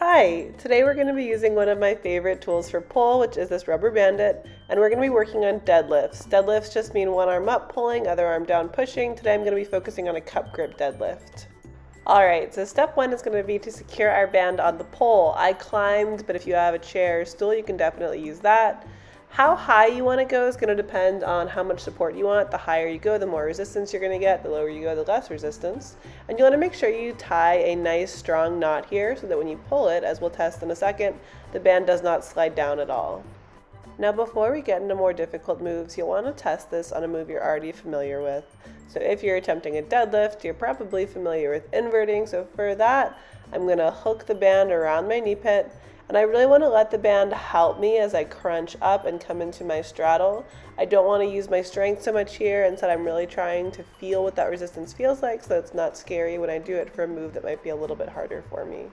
Hi, today we're going to be using one of my favorite tools for pull, which is this rubber bandit, and we're going to be working on deadlifts. Deadlifts just mean one arm up pulling, other arm down pushing. Today I'm going to be focusing on a cup grip deadlift. Alright, so step one is going to be to secure our band on the pole. I climbed, but if you have a chair or stool, you can definitely use that. How high you want to go is going to depend on how much support you want. The higher you go, the more resistance you're going to get. The lower you go, the less resistance. And you want to make sure you tie a nice strong knot here so that when you pull it, as we'll test in a second, the band does not slide down at all. Now before we get into more difficult moves, you'll want to test this on a move you're already familiar with. So if you're attempting a deadlift, you're probably familiar with inverting. So for that, I'm going to hook the band around my knee pit. And I really want to let the band help me as I crunch up and come into my straddle. I don't want to use my strength so much here. Instead, I'm really trying to feel what that resistance feels like so it's not scary when I do it for a move that might be a little bit harder for me.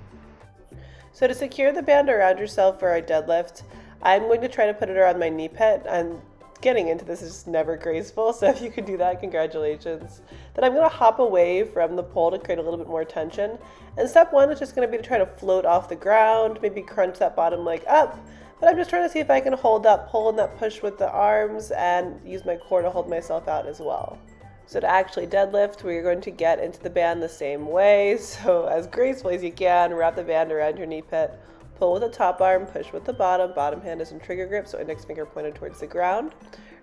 So to secure the band around yourself for our deadlift, I'm going to try to put it around my knee pit. And getting into this is just never graceful, so if you can do that, congratulations. Then I'm going to hop away from the pole to create a little bit more tension. And step one is just going to be to try to float off the ground, maybe crunch that bottom leg up. But I'm just trying to see if I can hold that pull and that push with the arms and use my core to hold myself out as well. So to actually deadlift, we're going to get into the band the same way. So as gracefully as you can, wrap the band around your knee pit. Pull with the top arm, push with the bottom hand is in trigger grip, so index finger pointed towards the ground.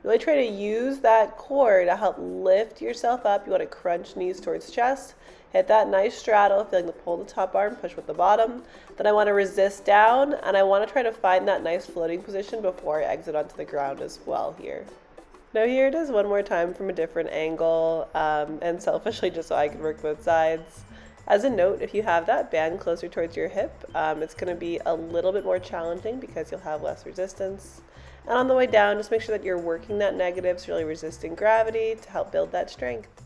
Really try to use that core to help lift yourself up. You want to crunch knees towards chest, hit that nice straddle, feeling the pull with the top arm, push with the bottom. Then I want to resist down, and I want to try to find that nice floating position before I exit onto the ground as well here. Now here it is one more time from a different angle, and selfishly just so I can work both sides. As a note, if you have that band closer towards your hip, it's going to be a little bit more challenging because you'll have less resistance. And on the way down, just make sure that you're working that negative, so really resisting gravity to help build that strength.